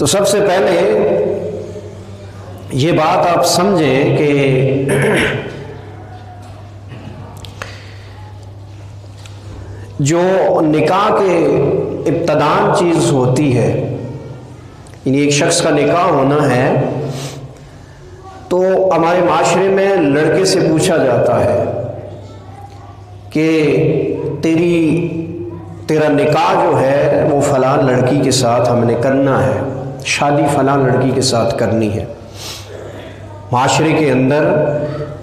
تو سب سے پہلے یہ بات آپ سمجھیں کہ جو نکاح کے ابتدان چیز ہوتی ہے، یعنی ایک شخص کا نکاح ہونا ہے تو ہمارے معاشرے میں لڑکے سے پوچھا جاتا ہے کہ تیرا نکاح جو ہے وہ فلاں لڑکی کے ساتھ ہم نے کرنا ہے، شادی فلاں لڑکی کے ساتھ کرنی ہے۔ معاشرے کے اندر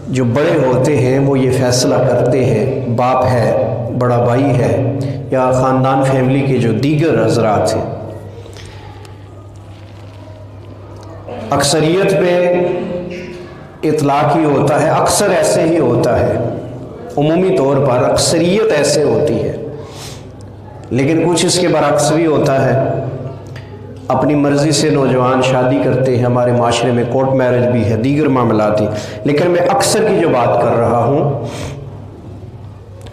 جو بڑے ہوتے ہیں وہ یہ فیصلہ کرتے ہیں، باپ ہے، بڑا بھائی ہے، یا خاندان فیملی کے جو دیگر حضرات ہیں۔ اکثریت میں اطلاق ہی ہوتا ہے، اکثر ایسے ہی ہوتا ہے، عمومی طور پر اکثریت ایسے ہوتی ہے، لیکن کچھ اس کے برعکس بھی ہوتا ہے۔ اپنی مرضی سے نوجوان شادی کرتے ہیں، ہمارے معاشرے میں کورٹ میرج بھی ہے، دیگر معاملات ہی، لیکن میں اکثر کی جو بات کر رہا ہوں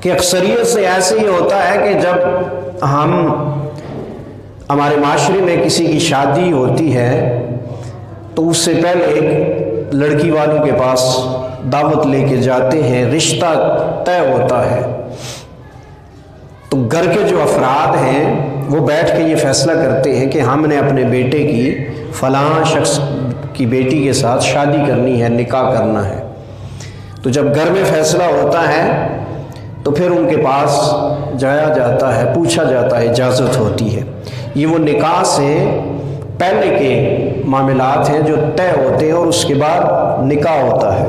کہ اکثریت سے ایسے ہی ہوتا ہے کہ جب ہمارے معاشرے میں کسی کی شادی ہوتی ہے تو اس سے پہلے ایک لڑکی والوں کے پاس دعوت لے کے جاتے ہیں، رشتہ طے ہوتا ہے، تو گھر کے جو افراد ہیں وہ بیٹھ کے یہ فیصلہ کرتے ہیں کہ ہم نے اپنے بیٹے کی فلاں شخص کی بیٹی کے ساتھ شادی کرنی ہے، نکاح کرنا ہے۔ تو جب گھر میں فیصلہ ہوتا ہے تو پھر ان کے پاس جایا جاتا ہے، پوچھا جاتا ہے، اجازت ہوتی ہے۔ یہ وہ نکاح سے پہلے کے معاملات ہیں جو طے ہوتے ہیں اور اس کے بعد نکاح ہوتا ہے۔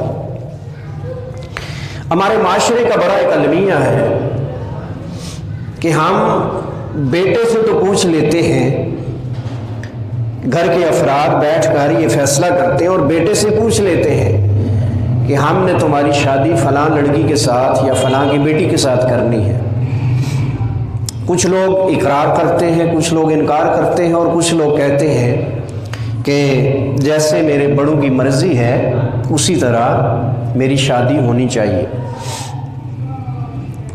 ہمارے معاشرے کا بڑا ایک المیہ ہے کہ ہم بیٹے سے تو پوچھ لیتے ہیں، گھر کے افراد بیٹھ کر یہ فیصلہ کرتے ہیں اور بیٹے سے پوچھ لیتے ہیں کہ ہم نے تمہاری شادی فلاں لڑکی کے ساتھ یا فلاں کی بیٹی کے ساتھ کرنی ہے۔ کچھ لوگ اقرار کرتے ہیں، کچھ لوگ انکار کرتے ہیں، اور کچھ لوگ کہتے ہیں کہ جیسے میرے بڑوں کی مرضی ہے اسی طرح میری شادی ہونی چاہیے۔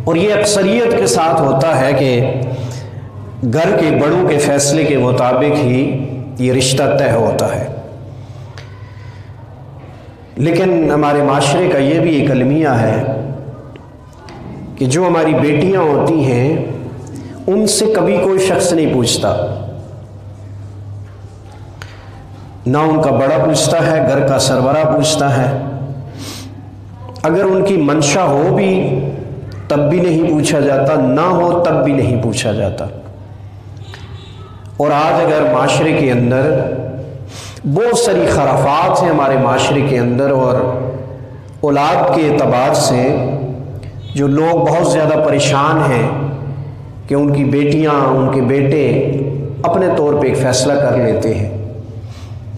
اور یہ اکثریت کے ساتھ ہوتا ہے کہ گھر کے بڑوں کے فیصلے کے مطابق ہی یہ رشتہ طے ہوتا ہے۔ لیکن ہمارے معاشرے کا یہ بھی ایک المیہ ہے کہ جو ہماری بیٹیاں ہوتی ہیں ان سے کبھی کوئی شخص نہیں پوچھتا، نہ ان کا بڑا پوچھتا ہے، گھر کا سربراہ پوچھتا ہے، اگر ان کی منشا ہو بھی تب بھی نہیں پوچھا جاتا، نہ ہو تب بھی نہیں پوچھا جاتا۔ اور آج اگر معاشرے کے اندر بہت ساری خرافات ہیں ہمارے معاشرے کے اندر، اور اولاد کے اعتبار سے جو لوگ بہت زیادہ پریشان ہیں کہ ان کی بیٹیاں، ان کے بیٹے اپنے طور پہ ایک فیصلہ کر لیتے ہیں،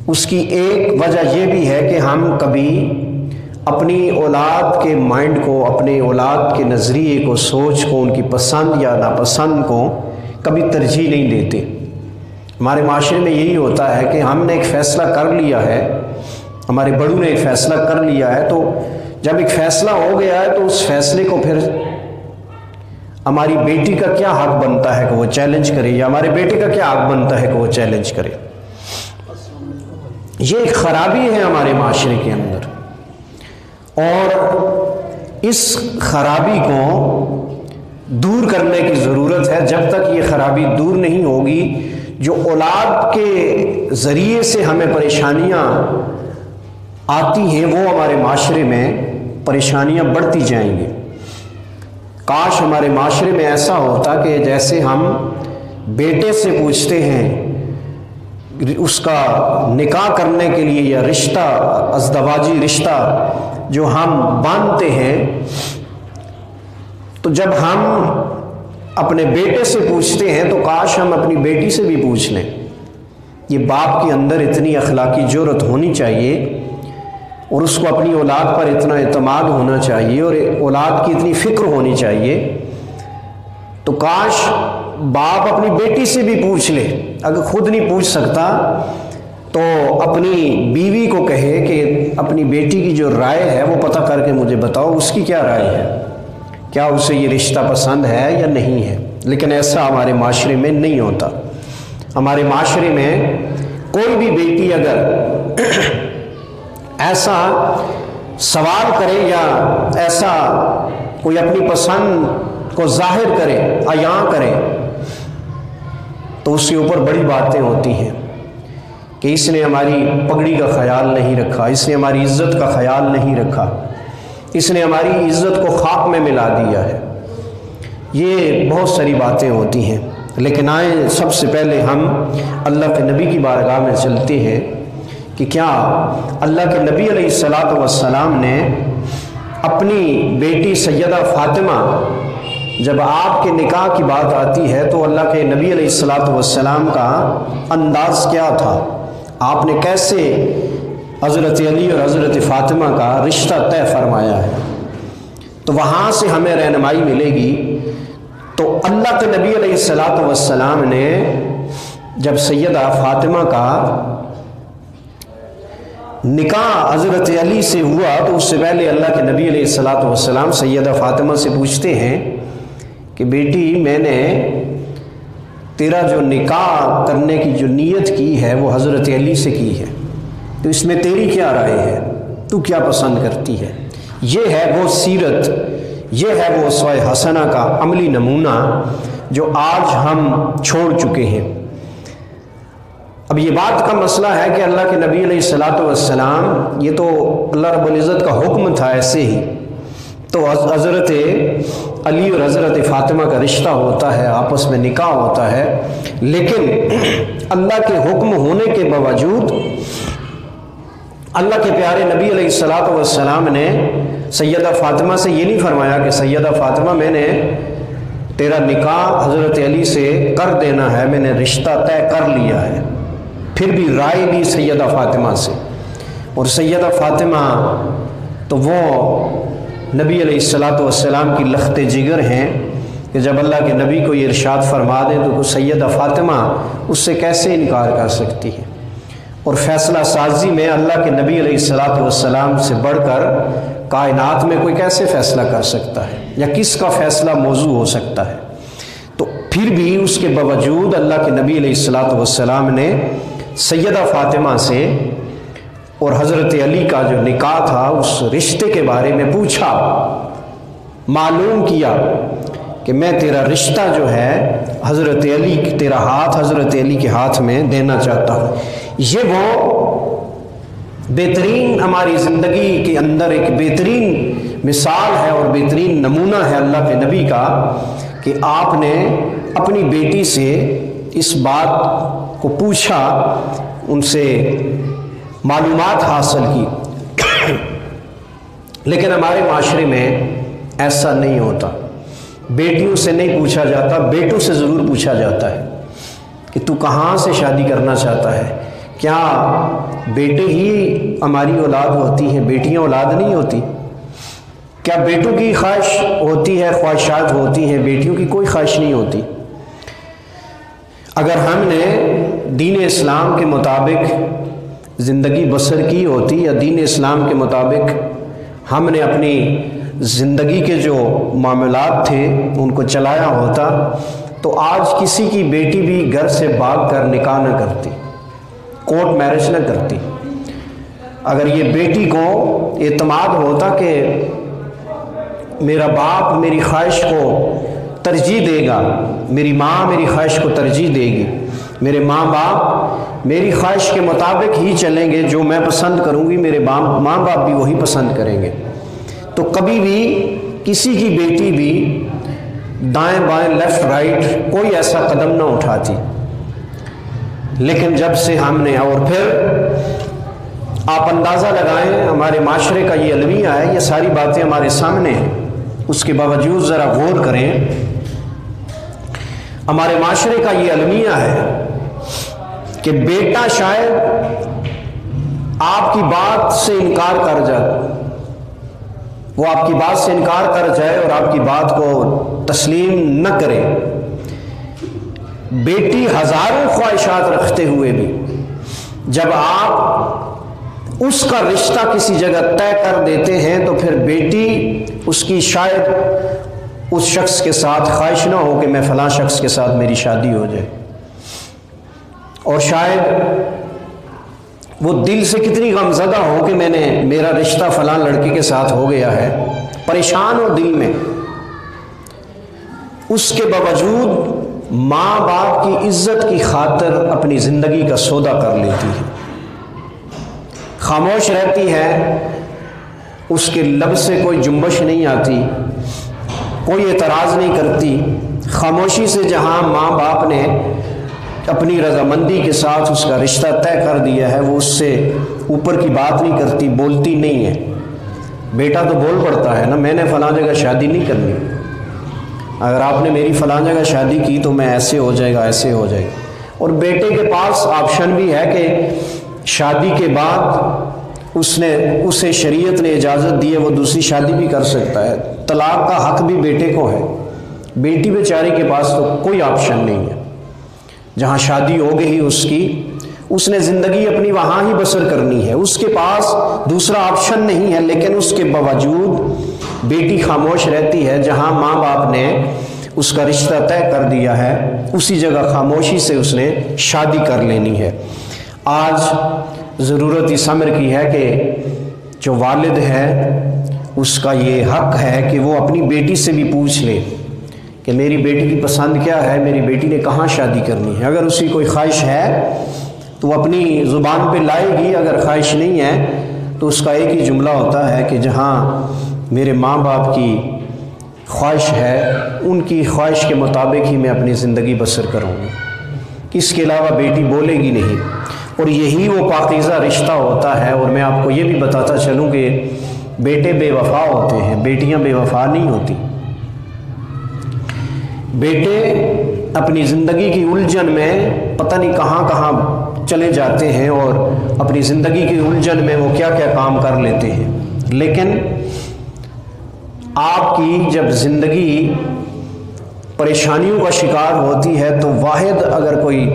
اس کی ایک وجہ یہ بھی ہے کہ ہم کبھی اپنی اولاد کے مائنڈ کو، اپنے اولاد کے نظریے کو، سوچ کو، ان کی پسند یا ناپسند کو کبھی ترجیح نہیں دیتے۔ ہمارے معاشرے میں یہی ہوتا ہے کہ ہم نے ایک فیصلہ کر لیا ہے، ہمارے بڑوں نے ایک فیصلہ کر لیا ہے، تو جب ایک فیصلہ ہو گیا ہے تو اس فیصلے کو پھر ہماری بیٹی کا کیا حق بنتا ہے کہ وہ چیلنج کرے، یا ہمارے بیٹے کا کیا حق بنتا ہے کہ وہ چیلنج کرے۔ یہ ایک خرابی ہے ہمارے معاشرے کے اندر، اور اس خرابی کو دور کرنے کی ضرورت ہے۔ جب تک یہ خرابی دور نہیں ہوگی، جو اولاد کے ذریعے سے ہمیں پریشانیاں آتی ہیں وہ ہمارے معاشرے میں پریشانیاں بڑھتی جائیں گی۔ کاش ہمارے معاشرے میں ایسا ہوتا کہ جیسے ہم بیٹے سے پوچھتے ہیں اس کا نکاح کرنے کے لیے، یا رشتہ، ازدواجی رشتہ جو ہم باندھتے ہیں، تو جب ہم اپنے بیٹے سے پوچھتے ہیں تو کاش ہم اپنی بیٹی سے بھی پوچھ لیں۔ یہ باپ کے اندر اتنی اخلاقی جرأت ہونی چاہیے، اور اس کو اپنی اولاد پر اتنا اعتماد ہونا چاہیے، اور اولاد کی اتنی فکر ہونی چاہیے، تو کاش باپ اپنی بیٹی سے بھی پوچھ لے۔ اگر خود نہیں پوچھ سکتا تو اپنی بیوی کو کہے کہ اپنی بیٹی کی جو رائے ہے وہ پتہ کر کے مجھے بتاؤ اس کی کیا رائے ہے، کیا اسے یہ رشتہ پسند ہے یا نہیں ہے۔ لیکن ایسا ہمارے معاشرے میں نہیں ہوتا۔ ہمارے معاشرے میں کوئی بھی بیٹی اگر ایسا سوال کرے یا ایسا کوئی اپنی پسند کو ظاہر کرے، عیاں کرے، تو اس کے اوپر بڑی باتیں ہوتی ہیں کہ اس نے ہماری پگڑی کا خیال نہیں رکھا، اس نے ہماری عزت کا خیال نہیں رکھا، اس نے ہماری عزت کو خاک میں ملا دیا ہے۔ یہ بہت ساری باتیں ہوتی ہیں، لیکن آئیں سب سے پہلے ہم اللہ کے نبی کی بارگاہ میں چلتے ہیں کہ کیا اللہ کے نبی علیہ السلام نے اپنی بیٹی سیدہ فاطمہ، جب آپ کے نکاح کی بات آتی ہے تو اللہ کے نبی علیہ السلام کا انداز کیا تھا؟ آپ نے کیسے حضرت علی اور حضرت فاطمہ کا رشتہ طے فرمایا ہے؟ تو وہاں سے ہمیں رہنمائی ملے گی۔ تو اللہ کے نبی علیہ السلام نے جب سیدہ فاطمہ کا نکاح حضرت علی سے ہوا تو اس سے پہلے اللہ کے نبی علیہ السلام سیدہ فاطمہ سے پوچھتے ہیں کہ بیٹی، میں نے تیرا جو نکاح کرنے کی جو نیت کی ہے وہ حضرت علی سے کی ہے، تو اس میں تیری کیا رائے ہے؟ تو کیا پسند کرتی ہے؟ یہ ہے وہ سیرت، یہ ہے وہ اسوہ حسنہ کا عملی نمونہ جو آج ہم چھوڑ چکے ہیں۔ اب یہ بات کا مسئلہ ہے کہ اللہ کے نبی علیہ السلام، یہ تو اللہ رب العزت کا حکم تھا ایسے ہی، تو حضرت علی اور حضرت فاطمہ کا رشتہ ہوتا ہے، آپس میں نکاح ہوتا ہے، لیکن اللہ کے حکم ہونے کے باوجود اللہ کے پیارے نبی علیہ السلام نے سیدہ فاطمہ سے یہ نہیں فرمایا کہ سیدہ فاطمہ، میں نے تیرا نکاح حضرت علی سے کر دینا ہے، میں نے رشتہ طے کر لیا ہے۔ پھر بھی رائے لی سیدہ فاطمہ سے، اور سیدہ فاطمہ تو وہ نبی علیہ السلام کی لخت جگر ہیں کہ جب اللہ کے نبی کو یہ ارشاد فرما دیں تو سیدہ فاطمہ اس سے کیسے انکار کر سکتی ہے؟ اور فیصلہ سازی میں اللہ کے نبی علیہ السلام سے بڑھ کر کائنات میں کوئی کیسے فیصلہ کر سکتا ہے، یا کس کا فیصلہ موضوع ہو سکتا ہے؟ تو پھر بھی اس کے باوجود اللہ کے نبی علیہ السلام نے سیدہ فاطمہ سے اور حضرت علی کا جو نکاح تھا اس رشتے کے بارے میں پوچھا، معلوم کیا کہ میں تیرا رشتہ جو ہے حضرت علی، تیرا ہاتھ حضرت علی کے ہاتھ میں دینا چاہتا ہوں۔ یہ وہ بہترین ہماری زندگی کے اندر ایک بہترین مثال ہے اور بہترین نمونہ ہے اللہ کے نبی کا کہ آپ نے اپنی بیٹی سے اس بات کو پوچھا، ان سے معلومات حاصل کی۔ لیکن ہمارے معاشرے میں ایسا نہیں ہوتا، بیٹیوں سے نہیں پوچھا جاتا، بیٹوں سے ضرور پوچھا جاتا ہے کہ تو کہاں سے شادی کرنا چاہتا ہے؟ کیا بیٹے ہی ہماری اولاد ہوتی ہیں، بیٹیاں اولاد نہیں ہوتی؟ کیا بیٹوں کی خواہش ہوتی ہے، خواہشات ہوتی ہیں، بیٹیوں کی کوئی خواہش نہیں ہوتی؟ اگر ہم نے دین اسلام کے مطابق زندگی بسر کی ہوتی، یا دین اسلام کے مطابق ہم نے اپنی زندگی کے جو معاملات تھے ان کو چلایا ہوتا، تو آج کسی کی بیٹی بھی گھر سے بھاگ کر نکاح نہ کرتی، کورٹ میرج نہ کرتی۔ اگر یہ بیٹی کو اعتماد ہوتا کہ میرا باپ میری خواہش کو ترجیح دے گا، میری ماں میری خواہش کو ترجیح دے گی، میرے ماں باپ میری خواہش کے مطابق ہی چلیں گے، جو میں پسند کروں گی میرے ماں باپ بھی وہی پسند کریں گے، تو کبھی بھی کسی کی بیٹی بھی دائیں بائیں لیفٹ رائٹ کوئی ایسا قدم نہ اٹھاتی۔ لیکن جب سے ہم نے، اور پھر آپ اندازہ لگائیں ہمارے معاشرے کا یہ المیہ ہے، یہ ساری باتیں ہمارے سامنے ہیں، اس کے باوجود ذرا غور کریں، ہمارے معاشرے کا یہ المیہ ہے کہ بیٹا شاید آپ کی بات سے انکار کر جائے، وہ آپ کی بات سے انکار کر جائے اور آپ کی بات کو تسلیم نہ کرے، بیٹی ہزاروں خواہشات رکھتے ہوئے بھی جب آپ اس کا رشتہ کسی جگہ طے کر دیتے ہیں تو پھر بیٹی اس کی شاید اس شخص کے ساتھ خواہش نہ ہو کہ میں فلاں شخص کے ساتھ میری شادی ہو جائے، اور شاید وہ دل سے کتنی غمزدہ ہو کہ میرا رشتہ فلاں لڑکے کے ساتھ ہو گیا ہے، پریشان ہو دل میں، اس کے باوجود ماں باپ کی عزت کی خاطر اپنی زندگی کا سودا کر لیتی ہے، خاموش رہتی ہے، اس کے لب سے کوئی جنبش نہیں آتی، کوئی اعتراض نہیں کرتی، خاموشی سے جہاں ماں باپ نے اپنی رضامندی کے ساتھ اس کا رشتہ طے کر دیا ہے، وہ اس سے اوپر کی بات نہیں کرتی، بولتی نہیں ہے۔ بیٹا تو بول پڑتا ہے نا، میں نے فلاں جگہ شادی نہیں کرنی، اگر آپ نے میری فلاں جگہ شادی کی تو میں ایسے ہو جائے گا، ایسے ہو جائے گا۔ اور بیٹے کے پاس آپشن بھی ہے کہ شادی کے بعد اسے شریعت نے اجازت دی ہے، وہ دوسری شادی بھی کر سکتا ہے، طلاق کا حق بھی بیٹے کو ہے۔ بیٹی بیچاری کے پاس تو کوئی آپشن نہیں ہے، جہاں شادی ہو گئی اس نے زندگی اپنی وہاں ہی بسر کرنی ہے، اس کے پاس دوسرا آپشن نہیں ہے، لیکن اس کے باوجود بیٹی خاموش رہتی ہے، جہاں ماں باپ نے اس کا رشتہ طے کر دیا ہے، اسی جگہ خاموشی سے اس نے شادی کر لینی ہے۔ آج ضرورت اس امر کی ہے کہ جو والد ہے اس کا یہ حق ہے کہ وہ اپنی بیٹی سے بھی پوچھ لے کہ میری بیٹی کی پسند کیا ہے، میری بیٹی نے کہاں شادی کرنی ہے۔ اگر اسی کوئی خواہش ہے تو وہ اپنی زبان پہ لائے گی، اگر خواہش نہیں ہے تو اس کا ایک ہی جملہ ہوتا ہے کہ جہاں میرے ماں باپ کی خواہش ہے ان کی خواہش کے مطابق ہی میں اپنی زندگی بسر کروں گی، اس کے علاوہ بیٹی بولے گی نہیں۔ اور یہی وہ پاکیزہ رشتہ ہوتا ہے۔ اور میں آپ کو یہ بھی بتاتا چلوں کہ بیٹے بے وفا ہوتے ہیں، بیٹیاں بے وفا نہیں ہوتی۔ بیٹے اپنی زندگی کی الجھن میں پتہ نہیں کہاں کہاں چلے جاتے ہیں اور اپنی زندگی کی الجھن میں وہ کیا کیا کام کر لیتے ہیں، لیکن آپ کی جب زندگی پریشانیوں کا شکار ہوتی ہے تو واحد اگر کوئی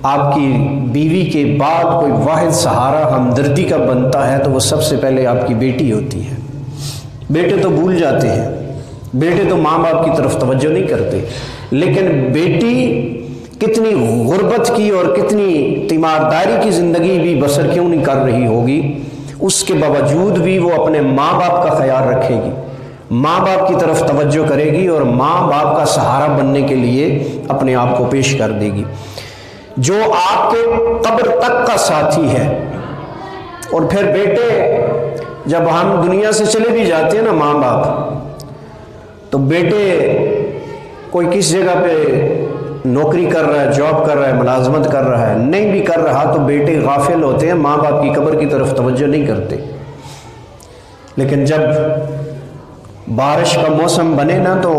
آپ کی بیوی کے بعد کوئی واحد سہارا ہمدردی کا بنتا ہے تو وہ سب سے پہلے آپ کی بیٹی ہوتی ہے۔ بیٹے تو بھول جاتے ہیں، بیٹے تو ماں باپ کی طرف توجہ نہیں کرتے، لیکن بیٹی کتنی غربت کی اور کتنی تیمارداری کی زندگی بھی بسر کیوں نہیں کر رہی ہوگی، اس کے باوجود بھی وہ اپنے ماں باپ کا خیال رکھے گی، ماں باپ کی طرف توجہ کرے گی اور ماں باپ کا سہارا بننے کے لیے اپنے آپ کو پیش کر دے گی۔ جو آپ کے قبر تک کا ساتھی ہے۔ اور پھر بیٹے جب ہم دنیا سے چلے بھی جاتے ہیں نا ماں باپ، تو بیٹے کوئی کس جگہ پہ نوکری کر رہا ہے، جاب کر رہا ہے، ملازمت کر رہا ہے، نہیں بھی کر رہا تو بیٹے غافل ہوتے ہیں، ماں باپ کی قبر کی طرف توجہ نہیں کرتے۔ لیکن جب بارش کا موسم بنے نا تو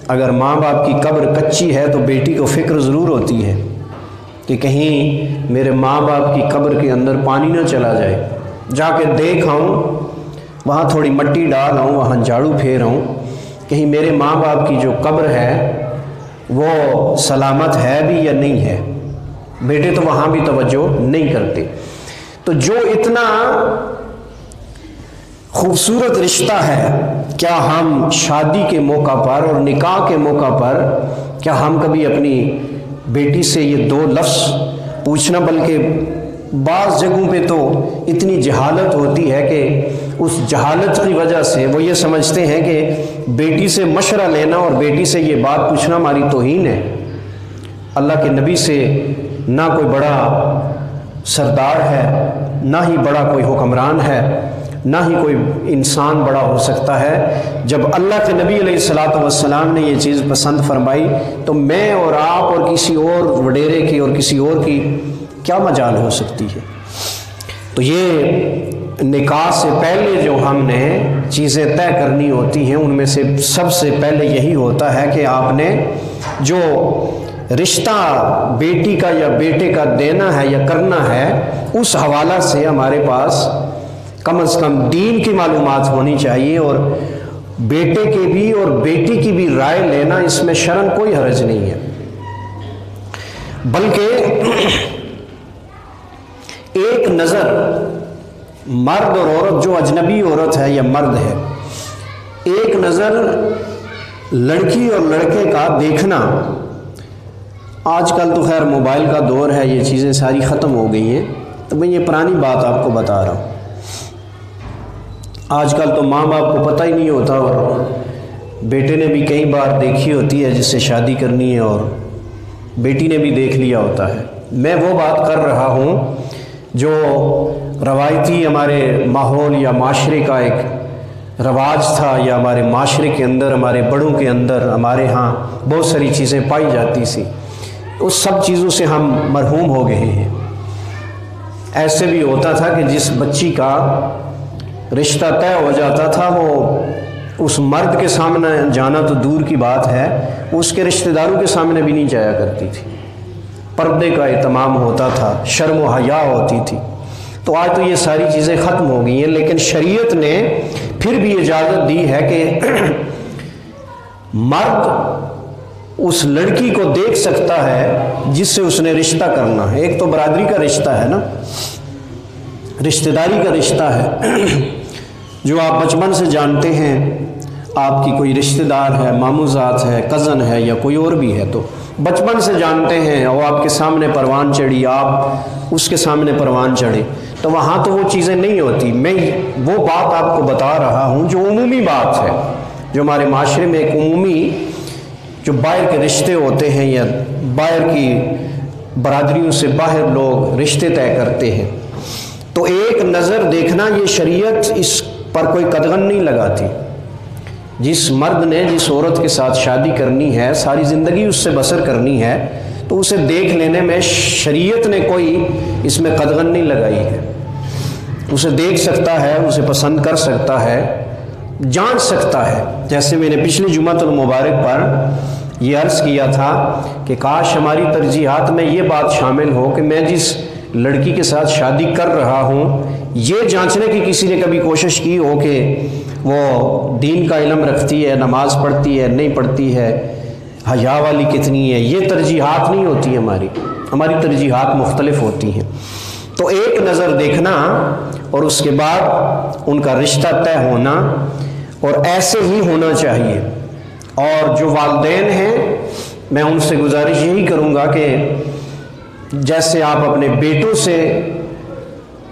اگر ماں باپ کی قبر کچی ہے تو بیٹی کو فکر ضرور ہوتی ہے کہ کہیں میرے ماں باپ کی قبر کے اندر پانی نہ چلا جائے، جا کے دیکھ آؤں، وہاں تھوڑی مٹی ڈال آؤں، وہاں جھاڑو پھیر آؤں، کہیں میرے ماں باپ کی جو قبر ہے وہ سلامت ہے بھی یا نہیں ہے۔ بیٹے تو وہاں بھی توجہ نہیں کرتے۔ تو جو اتنا خوبصورت رشتہ ہے، کیا ہم شادی کے موقع پر اور نکاح کے موقع پر کیا ہم کبھی اپنی بیٹی سے یہ دو لفظ پوچھنا، بلکہ بعض جگہوں پہ تو اتنی جہالت ہوتی ہے کہ اس جہالت کی وجہ سے وہ یہ سمجھتے ہیں کہ بیٹی سے مشورہ لینا اور بیٹی سے یہ بات پوچھنا ہماری توہین ہے۔ اللہ کے نبی سے نہ کوئی بڑا سردار ہے، نہ ہی بڑا کوئی حکمران ہے، نہ ہی کوئی انسان بڑا ہو سکتا ہے۔ جب اللہ کے نبی علیہ الصلوۃ والسلام نے یہ چیز پسند فرمائی تو میں اور آپ اور کسی اور وڈیرے کی اور کسی اور کی کیا مجال ہو سکتی ہے۔ تو یہ نکاح سے پہلے جو ہم نے چیزیں طے کرنی ہوتی ہیں ان میں سے سب سے پہلے یہی ہوتا ہے کہ آپ نے جو رشتہ بیٹی کا یا بیٹے کا دینا ہے یا کرنا ہے، اس حوالہ سے ہمارے پاس کم از کم دین کی معلومات ہونی چاہیے، اور بیٹے کے بھی اور بیٹی کی بھی رائے لینا اس میں شرعاً کوئی حرج نہیں ہے۔ بلکہ ایک نظر مرد اور عورت، جو اجنبی عورت ہے یا مرد ہے، ایک نظر لڑکی اور لڑکے کا دیکھنا، آج کل تو خیر موبائل کا دور ہے، یہ چیزیں ساری ختم ہو گئی ہیں، تو میں یہ پرانی بات آپ کو بتا رہا ہوں۔ آج کل تو ماں باپ کو پتہ ہی نہیں ہوتا، اور بیٹے نے بھی کئی بار دیکھی ہوتی ہے جس سے شادی کرنی ہے، اور بیٹی نے بھی دیکھ لیا ہوتا ہے۔ میں وہ بات کر رہا ہوں جو روایتی ہمارے ماحول یا معاشرے کا ایک رواج تھا، یا ہمارے معاشرے کے اندر، ہمارے بڑوں کے اندر، ہمارے ہاں بہت ساری چیزیں پائی جاتی تھی، اس سب چیزوں سے ہم محروم ہو گئے ہیں۔ ایسے بھی ہوتا تھا کہ جس بچی کا رشتہ طے ہو جاتا تھا، وہ اس مرد کے سامنے جانا تو دور کی بات ہے، اس کے رشتہ داروں کے سامنے بھی نہیں جایا کرتی تھی۔ پردے کا اہتمام ہوتا تھا، شرم و حیا ہوتی تھی۔ تو آج تو یہ ساری چیزیں ختم ہو گئی ہیں، لیکن شریعت نے پھر بھی اجازت دی ہے کہ مرد اس لڑکی کو دیکھ سکتا ہے جس سے اس نے رشتہ کرنا ہے۔ ایک تو برادری کا رشتہ ہے نا، رشتہ داری کا رشتہ ہے، جو آپ بچپن سے جانتے ہیں، آپ کی کوئی رشتہ دار ہے، ماموزات ہے، کزن ہے، یا کوئی اور بھی ہے، تو بچپن سے جانتے ہیں، اور آپ کے سامنے پروان چڑھی، آپ اس کے سامنے پروان چڑھے، تو وہاں تو وہ چیزیں نہیں ہوتی۔ میں وہ بات آپ کو بتا رہا ہوں جو عمومی بات ہے، جو ہمارے معاشرے میں ایک عمومی جو باہر کے رشتے ہوتے ہیں، یا باہر کی برادریوں سے باہر لوگ رشتے طے کرتے ہیں، تو ایک نظر دیکھنا، یہ شریعت اس پر کوئی قدغن نہیں لگاتی۔ جس مرد نے جس عورت کے ساتھ شادی کرنی ہے، ساری زندگی اس سے بسر کرنی ہے، تو اسے دیکھ لینے میں شریعت نے کوئی اس میں قدغن نہیں لگائی ہے۔ اسے دیکھ سکتا ہے، اسے پسند کر سکتا ہے، جان سکتا ہے۔ جیسے میں نے پچھلی جمعۃ المبارک پر یہ عرض کیا تھا کہ کاش ہماری ترجیحات میں یہ بات شامل ہو کہ میں جس لڑکی کے ساتھ شادی کر رہا ہوں، یہ جانچنے کی کسی نے کبھی کوشش کی ہو کہ وہ دین کا علم رکھتی ہے، نماز پڑھتی ہے، نہیں پڑھتی ہے، حیا والی کتنی ہے۔ یہ ترجیحات نہیں ہوتی ہماری ترجیحات مختلف ہوتی ہیں۔ تو ایک نظر دیکھنا اور اس کے بعد ان کا رشتہ طے ہونا، اور ایسے ہی ہونا چاہیے۔ اور جو والدین ہیں، میں ان سے گزارش یہی کروں گا کہ جیسے آپ اپنے بیٹوں سے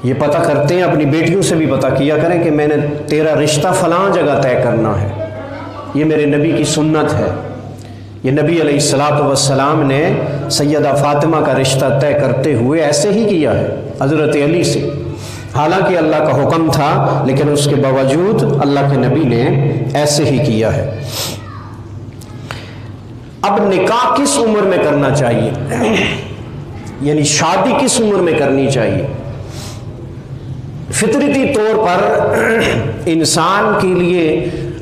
یہ پتہ کرتے ہیں، اپنی بیٹیوں سے بھی پتہ کیا کریں کہ میں نے تیرا رشتہ فلاں جگہ طے کرنا ہے، یہ میرے نبی کی سنت ہے۔ یہ نبی علیہ الصلوۃ والسلام نے سیدہ فاطمہ کا رشتہ طے کرتے ہوئے ایسے ہی کیا ہے حضرت علی سے۔ حالانکہ اللہ کا حکم تھا، لیکن اس کے باوجود اللہ کے نبی نے ایسے ہی کیا ہے۔ اب نکاح کس عمر میں کرنا چاہیے، یعنی شادی کس عمر میں کرنی چاہیے؟ فطرتی طور پر انسان کے لیے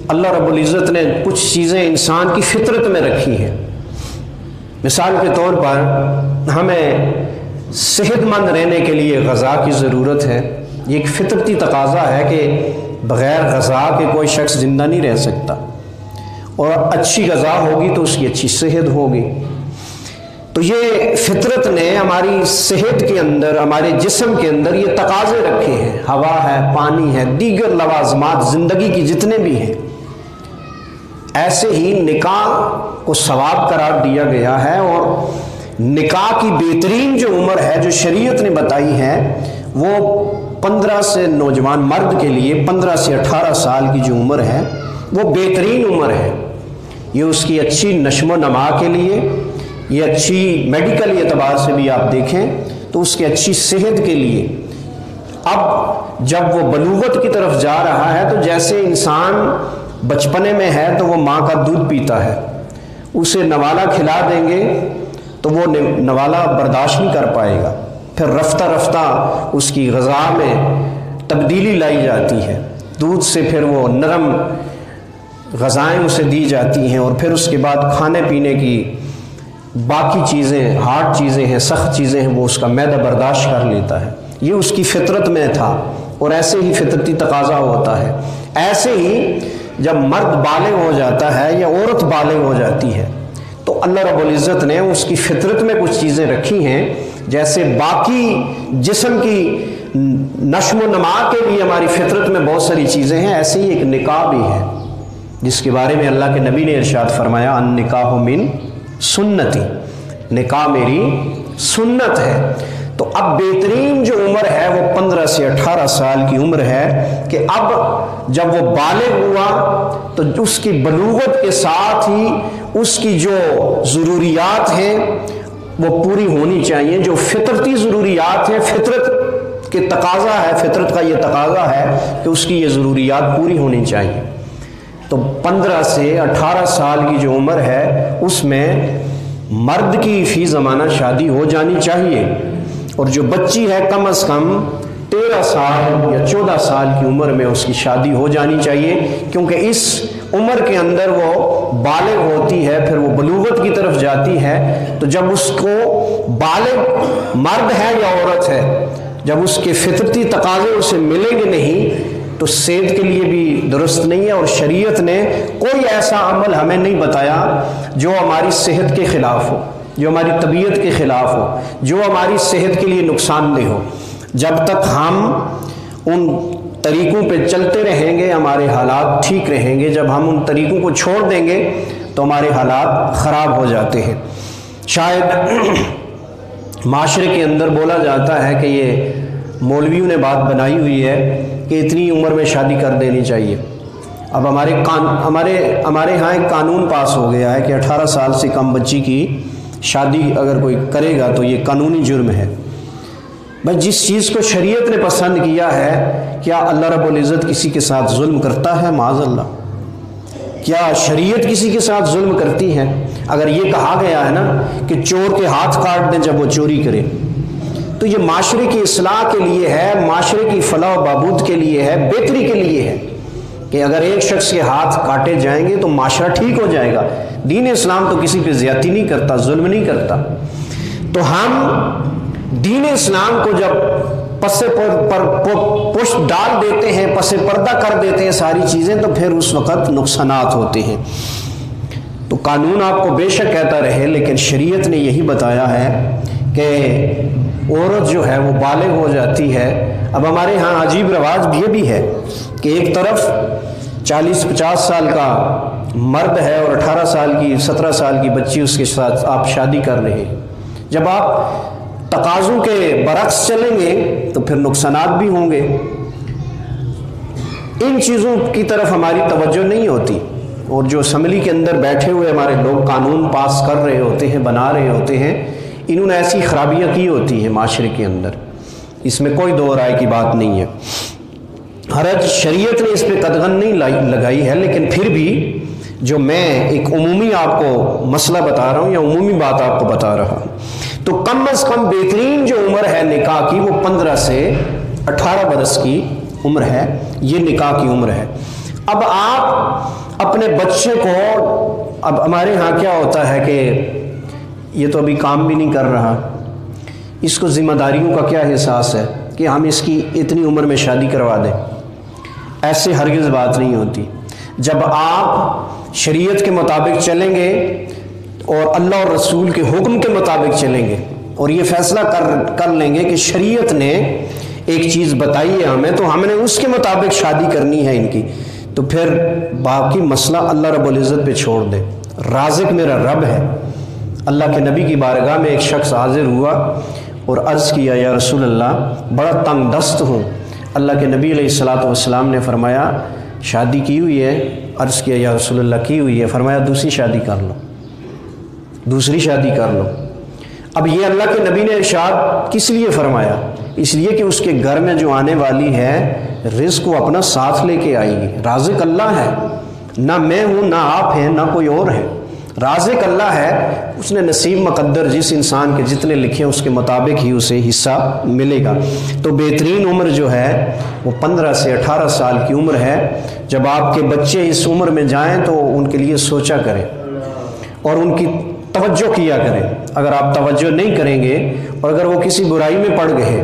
اللہ رب العزت نے کچھ چیزیں انسان کی فطرت میں رکھی ہیں۔ مثال کے طور پر ہمیں صحت مند رہنے کے لیے غذا کی ضرورت ہے۔ یہ ایک فطرتی تقاضا ہے کہ بغیر غذا کے کوئی شخص زندہ نہیں رہ سکتا، اور اچھی غذا ہوگی تو اس کی اچھی صحت ہوگی۔ تو یہ فطرت نے ہماری صحت کے اندر، ہمارے جسم کے اندر یہ تقاضے رکھے ہیں۔ ہوا ہے، پانی ہے، دیگر لوازمات زندگی کی جتنے بھی ہیں۔ ایسے ہی نکاح کو ثواب قرار دیا گیا ہے، اور نکاح کی بہترین جو عمر ہے جو شریعت نے بتائی ہے، وہ 15 سے نوجوان مرد کے لیے 15 سے 18 سال کی جو عمر ہے وہ بہترین عمر ہے۔ یہ اس کی اچھی نشو و نما کے لیے، یہ اچھی میڈیکل اعتبار سے بھی آپ دیکھیں تو اس کی اچھی صحت کے لیے۔ اب جب وہ بلوغت کی طرف جا رہا ہے تو جیسے انسان بچپنے میں ہے تو وہ ماں کا دودھ پیتا ہے، اسے نوالا کھلا دیں گے تو وہ نوالا برداشت نہیں کر پائے گا، پھر رفتہ رفتہ اس کی غذا میں تبدیلی لائی جاتی ہے، دودھ سے پھر وہ نرم غذائیں اسے دی جاتی ہیں، اور پھر اس کے بعد کھانے پینے کی باقی چیزیں، ہارڈ چیزیں ہیں، سخت چیزیں ہیں، وہ اس کا معدہ برداشت کر لیتا ہے۔ یہ اس کی فطرت میں تھا، اور ایسے ہی فطرتی تقاضا ہوتا ہے۔ ایسے ہی جب مرد بالغ ہو جاتا ہے یا عورت بالغ ہو جاتی ہے تو اللہ رب العزت نے اس کی فطرت میں کچھ چیزیں رکھی ہیں، جیسے باقی جسم کی نشو و نما کے لیے ہماری فطرت میں بہت ساری چیزیں ہیں، ایسے ہی ایک نکاح بھی ہے جس کے بارے میں اللہ کے نبی نے ارشاد فرمایا، ان نکاح من سنتی، نکاح میری سنت ہے۔ تو اب بہترین جو عمر 15 سے 18 سال کی عمر ہے کہ اب جب وہ بالغ ہوا تو اس کی بلوغت کے ساتھ ہی اس کی جو ضروریات ہیں وہ پوری ہونی چاہیے، جو فطرتی ضروریات ہیں، فطرت کے تقاضا ہے، فطرت کا یہ تقاضا ہے کہ اس کی یہ ضروریات پوری ہونی چاہیے۔ تو 15 سے 18 سال کی جو عمر ہے اس میں مرد کی فی زمانہ شادی ہو جانی چاہیے، اور جو بچی ہے کم از کم 13 سال یا 14 سال کی عمر میں اس کی شادی ہو جانی چاہیے، کیونکہ اس عمر کے اندر وہ بالغ ہوتی ہے، پھر وہ بلوغت کی طرف جاتی ہے۔ تو جب اس کو بالغ مرد ہے یا عورت ہے، جب اس کے فطرتی تقاضے اسے ملیں گے نہیں تو صحت کے لیے بھی درست نہیں ہے، اور شریعت نے کوئی ایسا عمل ہمیں نہیں بتایا جو ہماری صحت کے خلاف ہو، جو ہماری طبیعت کے خلاف ہو، جو ہماری صحت کے لیے نقصان دہ ہو۔ جب تک ہم ان طریقوں پہ چلتے رہیں گے ہمارے حالات ٹھیک رہیں گے، جب ہم ان طریقوں کو چھوڑ دیں گے تو ہمارے حالات خراب ہو جاتے ہیں۔ شاید معاشرے کے اندر بولا جاتا ہے کہ یہ مولویوں نے بات بنائی ہوئی ہے کہ اتنی عمر میں شادی کر دینی چاہیے۔ اب ہمارے ہاں ایک قانون پاس ہو گیا ہے کہ 18 سال سے کم بچی کی شادی اگر کوئی کرے گا تو یہ قانونی جرم ہے۔ بس جس چیز کو شریعت نے پسند کیا ہے، کیا اللہ رب العزت کسی کے ساتھ ظلم کرتا ہے؟ معاذ اللہ، کیا شریعت کسی کے ساتھ ظلم کرتی ہے؟ اگر یہ کہا گیا ہے نا کہ چور کے ہاتھ کاٹ دیں جب وہ چوری کرے، تو یہ معاشرے کی اصلاح کے لیے ہے، معاشرے کی فلاح و بہبود کے لیے ہے، بہتری کے لیے ہے کہ اگر ایک شخص کے ہاتھ کاٹے جائیں گے تو معاشرہ ٹھیک ہو جائے گا۔ دین اسلام تو کسی پہ زیادتی نہیں کرتا، ظلم نہیں کرتا۔ تو ہم دین اسلام کو جب پس پر پشت ڈال دیتے ہیں، پس پردہ کر دیتے ہیں ساری چیزیں، تو پھر اس وقت نقصانات ہوتے ہیں۔ تو قانون آپ کو بے شک کہتا رہے، لیکن شریعت نے یہی بتایا ہے کہ عورت جو ہے وہ بالغ ہو جاتی ہے۔ اب ہمارے ہاں عجیب رواج یہ بھی ہے کہ ایک طرف 40-50 سال کا مرد ہے اور 18 سال کی 17 سال کی بچی اس کے ساتھ آپ شادی کر رہے ہیں۔ جب آپ تقاضوں کے برعکس چلیں گے تو پھر نقصانات بھی ہوں گے۔ ان چیزوں کی طرف ہماری توجہ نہیں ہوتی، اور جو اسمبلی کے اندر بیٹھے ہوئے ہمارے لوگ قانون پاس کر رہے ہوتے ہیں، بنا رہے ہوتے ہیں، انہوں نے ایسی خرابیاں کی ہوتی ہیں معاشرے کے اندر، اس میں کوئی دو رائے کی بات نہیں ہے۔ حرج شریعت نے اس پہ قدغن نہیں لگائی ہے، لیکن پھر بھی جو میں ایک عمومی آپ کو مسئلہ بتا رہا ہوں یا عمومی بات آپ کو بتا رہا ہوں، تو کم از کم بہترین جو عمر ہے نکاح کی وہ 15 سے 18 برس کی عمر ہے، یہ نکاح کی عمر ہے۔ اب آپ اپنے بچے کو، اب ہمارے ہاں کیا ہوتا ہے کہ یہ تو ابھی کام بھی نہیں کر رہا، اس کو ذمہ داریوں کا کیا احساس ہے کہ ہم اس کی اتنی عمر میں شادی کروا دیں؟ ایسے ہرگز بات نہیں ہوتی۔ جب آپ شریعت کے مطابق چلیں گے اور اللہ اور رسول کے حکم کے مطابق چلیں گے اور یہ فیصلہ کر لیں گے کہ شریعت نے ایک چیز بتائی ہے ہمیں، تو ہم نے اس کے مطابق شادی کرنی ہے ان کی، تو پھر باقی مسئلہ اللہ رب العزت پہ چھوڑ دیں۔ رازق میرا رب ہے۔ اللہ کے نبی کی بارگاہ میں ایک شخص حاضر ہوا اور عرض کیا، یا رسول اللہ بڑا تنگ دست ہوں۔ اللہ کے نبی علیہ الصلوۃ والسلام نے فرمایا شادی کی ہوئی ہے؟ عرض کیا یا رسول اللہ کی ہوئی ہے۔ فرمایا دوسری شادی کر لو، دوسری شادی کر لو۔ اب یہ اللہ کے نبی نے ارشاد کس لیے فرمایا؟ اس لیے کہ اس کے گھر میں جو آنے والی ہے رزق کو اپنا ساتھ لے کے آئے گی۔ رازق اللہ ہے، نہ میں ہوں، نہ آپ ہیں، نہ کوئی اور ہے۔ رازق اللہ ہے، اس نے نصیب مقدر جس انسان کے جتنے لکھے اس کے مطابق ہی اسے حصہ ملے گا۔ تو بہترین عمر جو ہے وہ 15 سے 18 سال کی عمر ہے۔ جب آپ کے بچے اس عمر میں جائیں تو ان کے لیے سوچا کریں اور ان کی توجہ کیا کریں۔ اگر آپ توجہ نہیں کریں گے اور اگر وہ کسی برائی میں پڑ گئے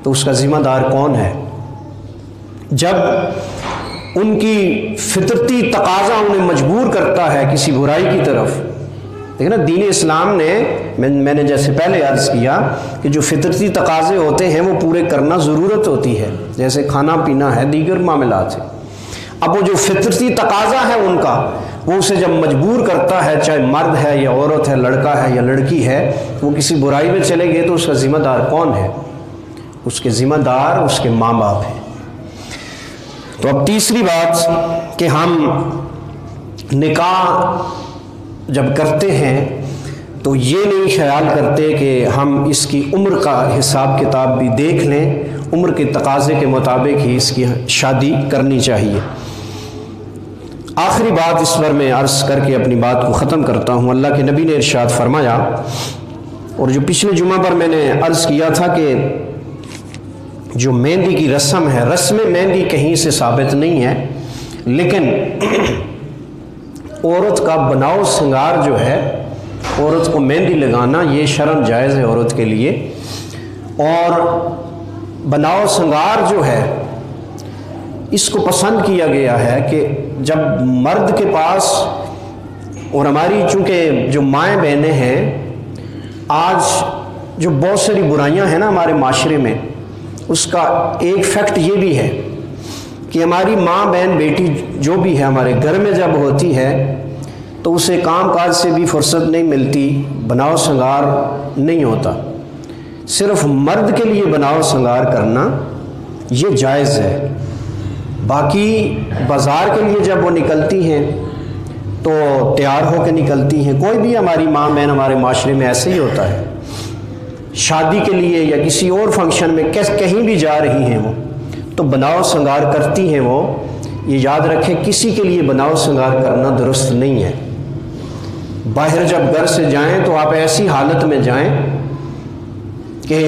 تو اس کا ذمہ دار کون ہے؟ جب ان کی فطرتی تقاضا انہیں مجبور کرتا ہے کسی برائی کی طرف، دیکھیں نا، دین اسلام نے، میں نے جیسے پہلے عرض کیا کہ جو فطرتی تقاضے ہوتے ہیں وہ پورے کرنا ضرورت ہوتی ہے، جیسے کھانا پینا ہے، دیگر معاملات ہیں۔ اب وہ جو فطرتی تقاضا ہے ان کا، وہ اسے جب مجبور کرتا ہے، چاہے مرد ہے یا عورت ہے، لڑکا ہے یا لڑکی ہے، وہ کسی برائی میں چلے گئے تو اس کا ذمہ دار کون ہے؟ اس کے ذمہ دار اس کے ماں باپ ہیں۔ تو اب تیسری بات کہ ہم نکاح جب کرتے ہیں تو یہ نہیں خیال کرتے کہ ہم اس کی عمر کا حساب کتاب بھی دیکھ لیں، عمر کے تقاضے کے مطابق ہی اس کی شادی کرنی چاہیے۔ آخری بات اس پر میں عرض کر کے اپنی بات کو ختم کرتا ہوں۔ اللہ کے نبی نے ارشاد فرمایا، اور جو پچھلے جمعہ پر میں نے عرض کیا تھا کہ جو مہندی کی رسم ہے، رسم مہندی کہیں سے ثابت نہیں ہے، لیکن عورت کا بناؤ سنگار جو ہے، عورت کو مہندی لگانا یہ شرعاً جائز ہے عورت کے لیے۔ اور بناؤ سنگار جو ہے اس کو پسند کیا گیا ہے کہ جب مرد کے پاس، اور ہماری چونکہ جو مائیں بہنیں ہیں، آج جو بہت ساری برائیاں ہیں نا ہمارے معاشرے میں، اس کا ایک فیکٹ یہ بھی ہے کہ ہماری ماں بہن بیٹی جو بھی ہے ہمارے گھر میں جب ہوتی ہے تو اسے کام کاج سے بھی فرصت نہیں ملتی، بناؤ سنگار نہیں ہوتا۔ صرف مرد کے لیے بناؤ سنگار کرنا یہ جائز ہے، باقی بازار کے لیے جب وہ نکلتی ہیں تو تیار ہو کے نکلتی ہیں۔ کوئی بھی ہماری ماں بہن ہمارے معاشرے میں ایسے ہی ہوتا ہے، شادی کے لیے یا کسی اور فنکشن میں کہیں بھی جا رہی ہیں وہ تو بناؤ سنگار کرتی ہیں۔ وہ یہ یاد رکھیں کسی کے لیے بناؤ سنگار کرنا درست نہیں ہے۔ باہر جب گھر سے جائیں تو آپ ایسی حالت میں جائیں کہ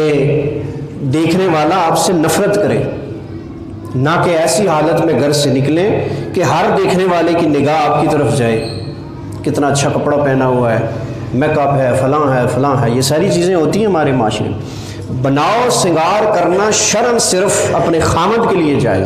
دیکھنے والا آپ سے نفرت کرے، نہ کہ ایسی حالت میں گھر سے نکلیں کہ ہر دیکھنے والے کی نگاہ آپ کی طرف جائے، کتنا اچھا کپڑا پہنا ہوا ہے، میک اپ ہے، فلاں ہے، یہ ساری چیزیں ہوتی ہیں ہمارے معاشرے میں۔ بناؤ سنگار کرنا شرعاً صرف اپنے خامد کے لیے جائز۔